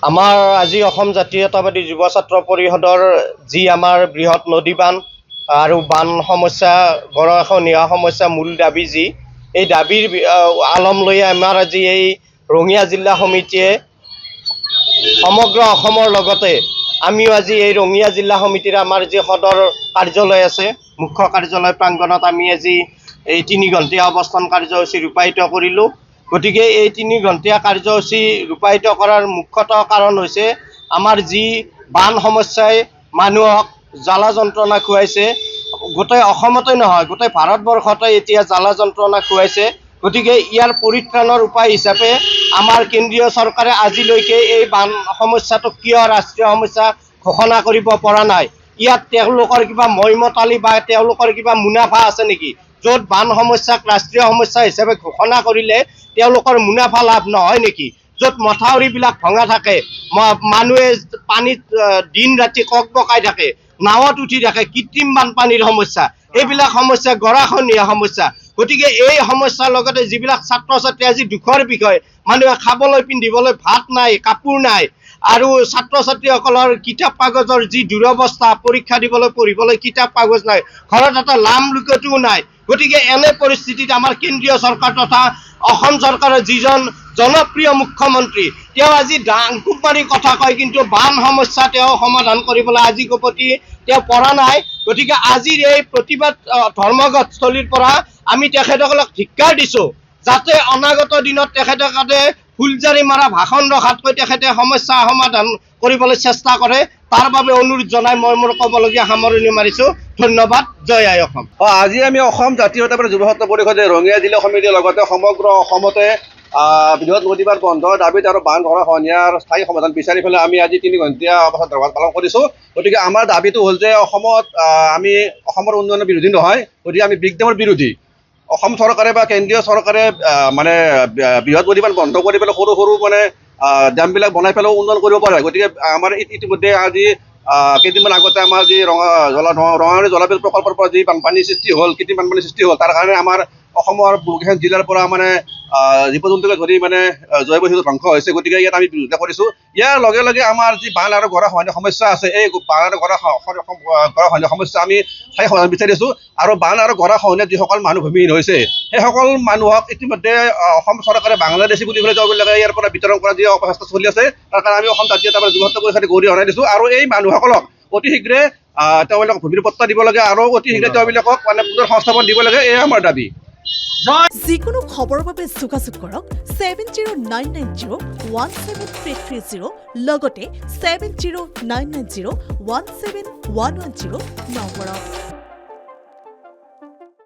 আমাৰ আজি অসম জাতীয়তাবাদী যুৱ ছাত্ৰ পৰিষদৰ যি আমাৰ বৃহৎ নদী বান্ধ আৰু বান সমস্যা গৰাখহনীয়া সমস্যা মূল দাবী যি এই দাবীৰ আলম লৈ আমাৰ আজি এই ৰঙিয়া জিলা সমিতিয়ে সমগ্ৰ অসমৰ লগতে আমিও আজি এই ৰঙিয়া জিলা সমিতিৰ আমাৰ যি সদৰ কাৰ্যালয় আছে মুখ্য কাৰ্যালয় প্ৰাংগণত আমি আজি এই 3 ঘণ্টীয়া অৱস্থান কাৰ্যসূচী ৰূপায়িত কৰিলোঁ। গতিকে এই 3 ঘণ্টীয়া কাৰ্যসূচী ৰূপায়িত কৰাৰ মুখ্যতঃ কাৰণ হৈছে আমাৰ যি বান সমস্যাই মানুহক জ্বালা যন্ত্ৰণা খুৱাইছে। গোটেই অসমতে নহয় গোটেই ভাৰতবৰ্ষতে এতিয়া জ্বালা যন্ত্ৰণা খুৱাইছে। গতিকে ইয়াৰ পৰিত্ৰাণৰ উপায় হিচাপে আমাৰ কেন্দ্ৰীয় চৰকাৰে আজিলৈকে এই বান সমস্যাটোক কিয় ৰাষ্ট্ৰীয় সমস্যা ঘোষণা কৰিব পৰা নাই। ইয়াত তেওঁলোকৰ কিবা মইমতালি বা তেওঁলোকৰ কিবা মুনাফা আছে নেকি? য'ত বান সমস্যাক ৰাষ্ট্ৰীয় সমস্যা হিচাপে ঘোষণা কৰিলে তেওঁলোকৰ মুনাফা লাভ নহয় নেকি? য'ত মথাউৰিবিলাক ভঙা থাকে, মানুহে পানীত দিন ৰাতি ককবকাই থাকে, নাৱত উঠি থাকে, কৃত্ৰিম বানপানীৰ সমস্যা, এইবিলাক সমস্যা গৰাখহনীয়া সমস্যা। গতিকে এই সমস্যাৰ লগতে যিবিলাক ছাত্ৰ ছাত্ৰী আজি দুখৰ বিষয়, মানুহে খাবলৈ পিন্ধিবলৈ ভাত নাই, কাপোৰ নাই, আৰু ছাত্ৰ ছাত্ৰীসকলৰ কিতাপ কাগজৰ যি দুৰৱস্থা, পৰীক্ষা দিবলৈ পঢ়িবলৈ কিতাপ কাগজ নাই, ঘৰত এটা লাম লুকটোও নাই। গতিকে এনে পৰিস্থিতিত আমাৰ কেন্দ্ৰীয় চৰকাৰ তথা অসম চৰকাৰৰ যিজন জনপ্ৰিয় মুখ্যমন্ত্ৰী তেওঁ আজি ডাংকুপ মাৰি কথা কয়, কিন্তু বান সমস্যা তেওঁ সমাধান কৰিবলৈ আজি গপতি তেওঁ পৰা নাই। গতিকে আজিৰ এই প্ৰতিবাদ ধৰ্মঘটস্থলীৰ পৰা আমি তেখেতসকলক ধিক্কাৰ দিছোঁ, যাতে অনাগত দিনত তেখেতে ফুলজাৰি মাৰা ভাষণ ৰখাতকৈ তেখেতে সমস্যা সমাধান কৰিবলৈ চেষ্টা কৰে। তাৰ বাবে অনুৰোধ জনাই মই মোৰ ক'বলগীয়া সামৰণি মাৰিছোঁ। ধন্যবাদ। জয় আই অসম। আজি আমি অসম জাতীয়তাবাদী যুৱ ছাত্ৰ পৰিষদে ৰঙিয়া জিলা সমিতিৰ লগতে সমগ্ৰ অসমতে বৃহৎ নদী বান্ধ বন্ধৰ দাবীত আৰু বান গৰাখহনীয়াৰ স্থায়ী সমাধান বিচাৰি পেলাই আমি আজি 3 ঘণ্টীয়া অৱস্থান ধৰ্মঘট পালন কৰিছোঁ। গতিকে আমাৰ দাবীটো হ'ল যে অসমত আমি অসমৰ উন্নয়নৰ বিৰোধী নহয়, গতিকে আমি বিগ ডেমৰ বিৰোধী। অসম চৰকাৰে বা কেন্দ্ৰীয় চৰকাৰে মানে বৃহৎ নদী বান্ধ বন্ধ কৰি পেলাই সৰু সৰু মানে ডেমবিলাক বনাই পেলাইও উন্নয়ন কৰিব পাৰে। গতিকে আমাৰ ইতিমধ্যে আজি কেইদিনমান আগতে আমাৰ যি ৰঙানদী জলবিদ্যুৎ প্ৰকল্পৰ পৰা যি বানপানীৰ সৃষ্টি হ'ল, কৃত্ৰিম বানপানীৰ সৃষ্টি হ'ল, তাৰ কাৰণে আমাৰ অসমৰ বহুকেইখন জিলাৰ পৰা মানে জীৱ জন্তুকে ধৰি মানে জৈৱ বৈচিত্ৰ্য ধ্বংস হৈছে। গতিকে ইয়াত আমি বিৰোধিতা কৰিছোঁ। ইয়াৰ লগে লগে আমাৰ যি বান আৰু গৰাখহনীয়া সমস্যা আছে, এই বান আৰু গৰাখহনীয়া সমস্যা আমি স্থায়ী সমাধান বিচাৰিছোঁ। আৰু বান আৰু গৰাখহনীয়াত যিসকল মানুহ ভূমিহীন হৈছে সেইসকল মানুহক ইতিমধ্যে অসম চৰকাৰে বাংলাদেশী বুলি পেলাই তেওঁলোকে ইয়াৰ পৰা বিতৰণ কৰা যি অপচেষ্টা চলি আছে, তাৰ কাৰণে আমি অসম জাতীয়তাবাদী যুৱ ছাত্ৰ পৰিষদে গৰিহণা দিছোঁ। আৰু এই মানুহসকলক অতি শীঘ্ৰে তেওঁলোকক ভূমিৰ পট্টা দিব লাগে আৰু অতি শীঘ্ৰে তেওঁলোকক মানে পুনৰ সংস্থাপন দিব লাগে, এয়া আমাৰ দাবী। যিকোনো খবৰৰ বাবে যোগাযোগ কৰক 7099017330 লগতে 7099017110 নম্বৰত।